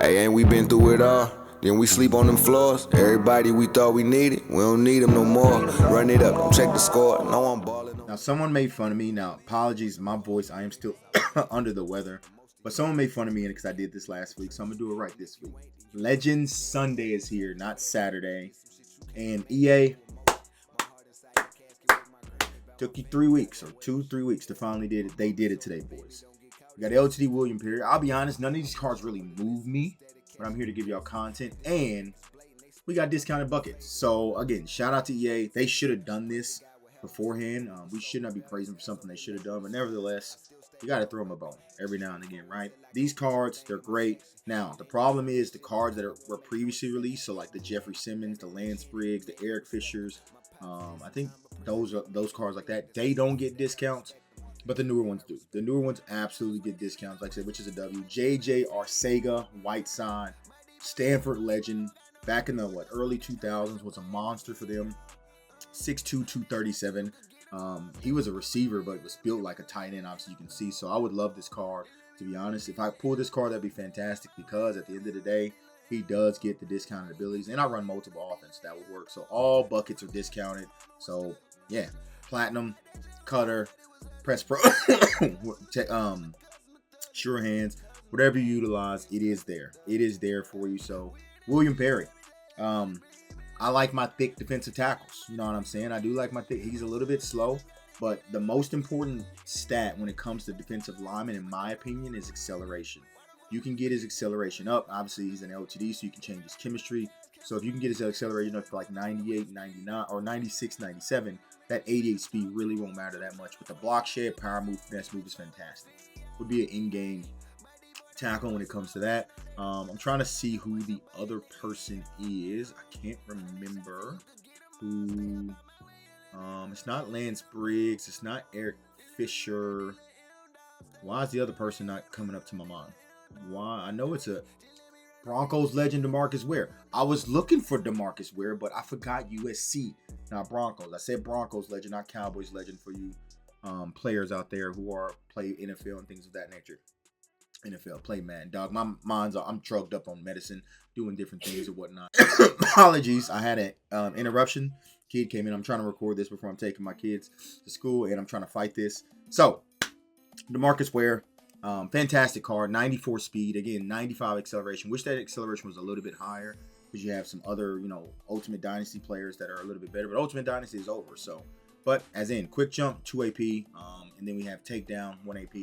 Hey, ain't we been through it all? Then we sleep on them floors. Everybody we thought we needed, we don't need them no more. Run it up, don't check the score. No, I'm balling. Now, someone made fun of me. Now, apologies, my voice, I am still under the weather. But someone made fun of me because I did this last week, so I'm going to do it right this week. Legends Sunday is here, not Saturday. And EA took you 3 weeks or 2-3 weeks to finally did it. They did it today, boys. We got LTD William Perry. I'll be honest, none of these cards really move me, but I'm here to give y'all content. And we got discounted buckets. So, again, shout out to EA. They should have done this beforehand. We should not be praising for something they should have done, but nevertheless, you got to throw them a bone every now and again, right? These cards, they're great. Now, the problem is the cards that were previously released, so like the Jeffrey Simmons, the Lance Briggs, the Eric Fishers, I think those cards like that, they don't get discounts, but the newer ones do. The newer ones absolutely get discounts, like I said, which is a W. JJ Arcega, Whiteside, Stanford legend, back in the early 2000s, was a monster for them. 6'2", 237. He was a receiver, but was built like a tight end, obviously you can see. So I would love this card, to be honest. If I pull this card, that'd be fantastic, because at the end of the day, he does get the discounted abilities. And I run multiple offense, that would work. So all buckets are discounted. So yeah, Platinum, Cutter, Press Pro, Sure Hands, whatever you utilize, it is there. It is there for you. So William Perry. I like my thick defensive tackles. You know what I'm saying? I do like my thick. He's a little bit slow, but the most important stat when it comes to defensive linemen, in my opinion, is acceleration. You can get his acceleration up. Obviously, he's an LTD, so you can change his chemistry. So if you can get his acceleration up to like 98, 99, or 96, 97, that 88 speed really won't matter that much. But the block shed, power move, finesse move is fantastic. Would be an in-game tackle when it comes to that. I'm trying to see who the other person is. I can't remember who. It's not Lance Briggs. It's not Eric Fisher. Why is the other person not coming up to my mind? Why? I know it's a Broncos legend, DeMarcus Ware. I was looking for DeMarcus Ware, but I forgot USC, not Broncos. I said Broncos legend, not Cowboys legend, for you players out there who are play NFL and things of that nature. NFL, play man, dog. My mind's, I'm drugged up on medicine, doing different things and whatnot. Apologies, I had an interruption. Kid came in. I'm trying to record this before I'm taking my kids to school, and I'm trying to fight this. So, DeMarcus Ware, fantastic card, 94 speed, again, 95 acceleration. Wish that acceleration was a little bit higher, because you have some other, Ultimate Dynasty players that are a little bit better, but Ultimate Dynasty is over. So, but as in quick jump, 2 AP, and then we have takedown, 1 AP.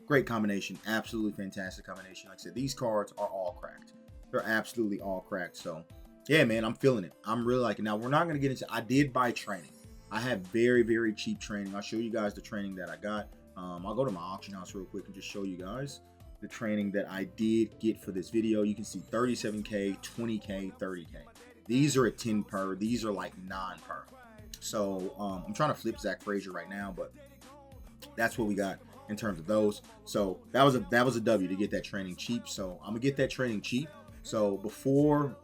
Great combination. Absolutely fantastic combination. Like I said, these cards are all cracked. They're absolutely all cracked. So, yeah, man, I'm feeling it. I'm really liking it. Now, we're not going to get into... I did buy training. I have very, very cheap training. I'll show you guys the training that I got. I'll go to my auction house real quick and just show you guys the training that I did get for this video. You can see 37K, 20K, 30K. These are at 10 per. These are like 9 per. So, I'm trying to flip Zach Frazier right now, but that's what we got in terms of those. So that was a W to get that training cheap. So I'm gonna get that training cheap. So before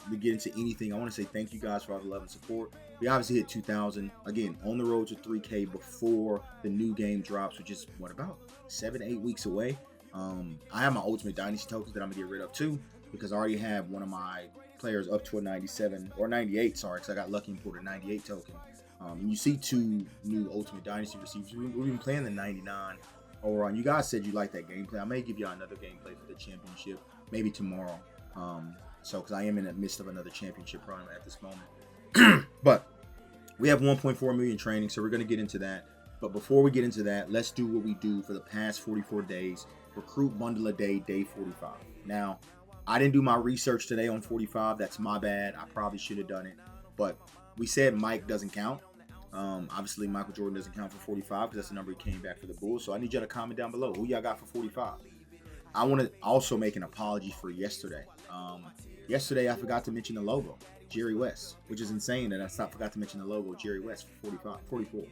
we get into anything, I want to say thank you guys for all the love and support. We obviously hit 2,000 again, on the road to 3K before the new game drops, which is what, about 7-8 weeks away. I have my Ultimate Dynasty tokens that I'm gonna get rid of too, because I already have one of my players up to a 97 or 98, sorry, because I got lucky and pulled a 98 token. And you see 2 new Ultimate Dynasty receivers. We've been playing the 99 over on. You guys said you like that gameplay. I may give you another gameplay for the championship, maybe tomorrow. So, because I am in the midst of another championship run at this moment. But we have 1.4 million training, so we're going to get into that. But before we get into that, let's do what we do for the past 44 days. Recruit Bundle a Day, day 45. Now, I didn't do my research today on 45. That's my bad. I probably should have done it. But we said Mike doesn't count. Obviously, Michael Jordan doesn't count for 45 because that's the number he came back for the Bulls. So I need y'all to comment down below who y'all got for 45. I want to also make an apology for yesterday. Yesterday, I forgot to mention the logo, Jerry West, which is insane that I forgot to mention the logo, Jerry West, for 44.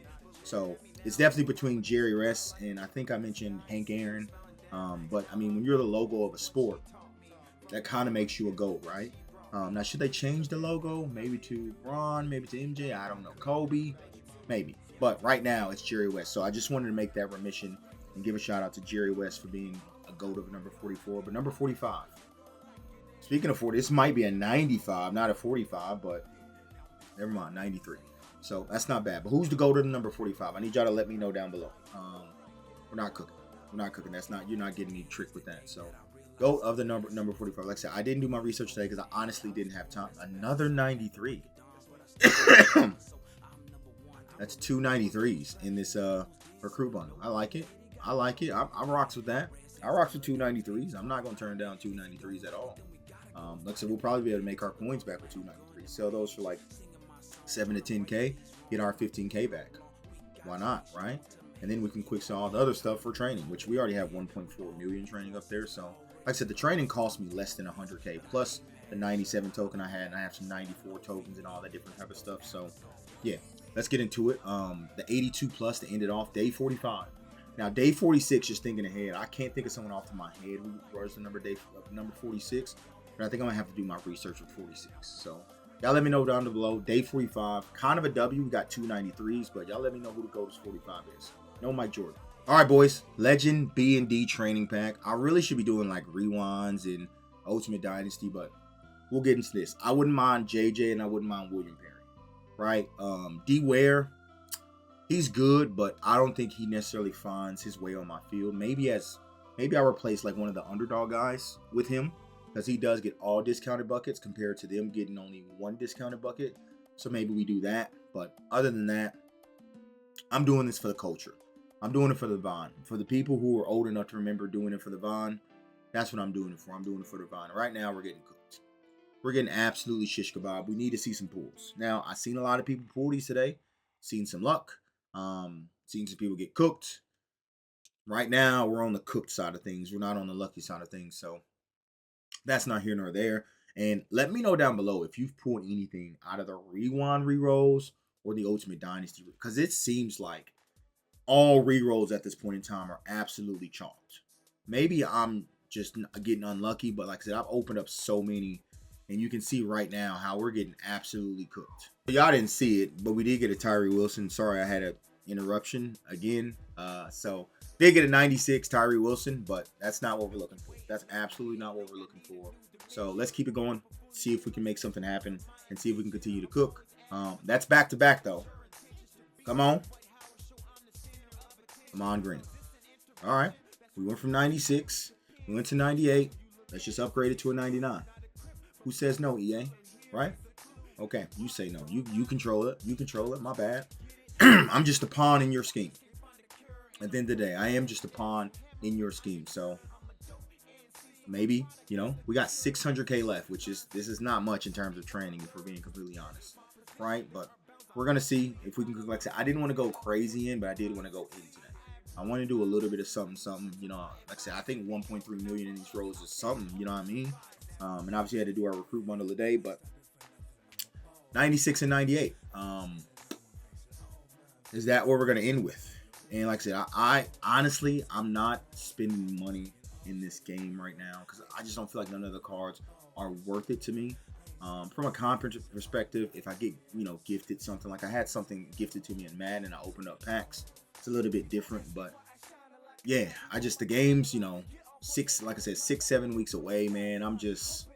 So it's definitely between Jerry West and I think I mentioned Hank Aaron. But I mean, when you're the logo of a sport, that kind of makes you a GOAT, right? Now, should they change the logo? Maybe to Ron, maybe to MJ, I don't know. Kobe, maybe. But right now, it's Jerry West. So I just wanted to make that remission and give a shout out to Jerry West for being a GOAT of number 44. But number 45, Speaking of 40, this might be a 95, not a 45, but never mind, 93. So that's not bad. But who's the GOAT of the number 45? I need y'all to let me know down below. We're not cooking. We're not cooking. You're not getting me tricked with that. So GOAT of the number 45. Like I said, I didn't do my research today because I honestly didn't have time. Another 93. That's 2 93s in this recruit bundle. I like it. I rocks with that. I rocks with 2 93s. I'm not gonna turn down 2 93s at all. Like I said, we'll probably be able to make our coins back with 2 93s. Sell those for like 7 to 10K. Get our 15K back. Why not, right? And then we can quick sell all the other stuff for training, which we already have 1.4 million training up there. So, like I said, the training cost me less than 100K plus the 97 token I had, and I have some 94 tokens and all that different type of stuff. So, yeah, let's get into it. The 82 plus to end it off, day 45. Now, day 46, just thinking ahead, I can't think of someone off of my head who was the number 46, but I think I'm gonna have to do my research with 46. So, y'all let me know down below. Day 45, kind of a W. We got 2 93s, but y'all let me know who the GOAT 45 is. No Mike Jordan. All right, boys. Legend B&D training pack. I really should be doing like rewinds and Ultimate Dynasty, but we'll get into this. I wouldn't mind JJ and I wouldn't mind William Perry, right? D Ware, he's good, but I don't think he necessarily finds his way on my field. Maybe I replace like one of the underdog guys with him, because he does get all discounted buckets compared to them getting only one discounted bucket. So maybe we do that. But other than that, I'm doing this for the culture. I'm doing it for the Vaughn. For the people who are old enough to remember doing it for the Vaughn, that's what I'm doing it for. I'm doing it for the Vaughn. Right now, we're getting cooked. We're getting absolutely shish kebab. We need to see some pulls. Now, I've seen a lot of people pull these today. Seen some luck. Seen some people get cooked. Right now, we're on the cooked side of things. We're not on the lucky side of things. So, that's not here nor there. And let me know down below if you've pulled anything out of the rewind rerolls or the Ultimate Dynasty. Because it seems like all rerolls at this point in time are absolutely chalked. Maybe I'm just getting unlucky, but like I said, I've opened up so many, and you can see right now how we're getting absolutely cooked. Y'all didn't see it, but we did get a Tyree Wilson. Sorry, I had an interruption again. So did get a 96 Tyree Wilson, but that's not what we're looking for. That's absolutely not what we're looking for. So let's keep it going, see if we can make something happen, and see if we can continue to cook. That's back to back though. Come on. Come on, green. All right. We went from 96. We went to 98. Let's just upgrade it to a 99. Who says no, EA? Right? Okay. You say no. You control it. You control it. My bad. I'm just a pawn in your scheme. At the end of the day, I am just a pawn in your scheme. So maybe, we got 600K left, this is not much in terms of training, if we're being completely honest. Right? But we're going to see if we can, like I said, I didn't want to go crazy in, but I did want to go in today. I want to do a little bit of something, like I said, I think 1.3 million in these rolls is something, you know what I mean? And obviously I had to do our recruit bundle today, but 96 and 98. Is that what we're going to end with? And like I said, I honestly, I'm not spending money in this game right now because I just don't feel like none of the cards are worth it to me. From a comp perspective, if I get, gifted something, like I had something gifted to me in Madden and I opened up packs, it's a little bit different, but yeah, the game's, 6-7 weeks away, man. I'm just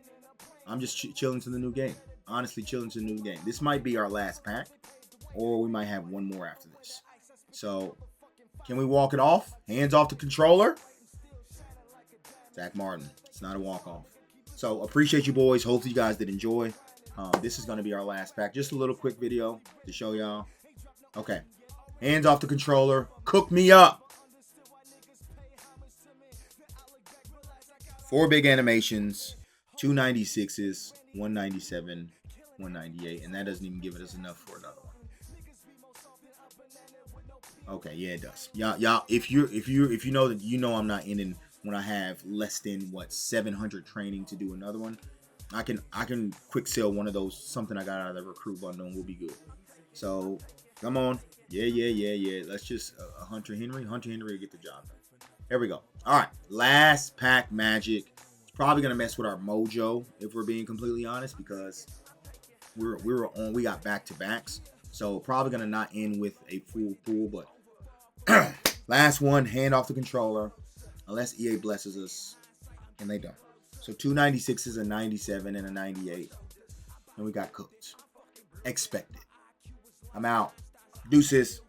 chilling to the new game. Honestly, chilling to the new game. This might be our last pack, or we might have one more after this. So, can we walk it off? Hands off the controller. Zach Martin. It's not a walk-off. So, appreciate you, boys. Hopefully, you guys did enjoy. This is going to be our last pack. Just a little quick video to show y'all. Okay. Hands off the controller. Cook me up. 4 big animations. 2 96s. 197. 198. And that doesn't even give us enough for another one. Okay, yeah, it does. Y'all, if you know that I'm not ending when I have less than 700 training to do another one, I can quick sell one of those, something I got out of the recruit bundle, and we'll be good. So come on. Yeah. Let's just Hunter Henry will get the job done. There we go. All right, last pack magic. It's probably gonna mess with our mojo if we're being completely honest, because we got back-to-backs. So probably gonna not end with a full pool, but last one, hand off the controller, unless EA blesses us, and they don't. So 296 is a 97 and a 98. And we got cooked. Expected. I'm out. Deuces.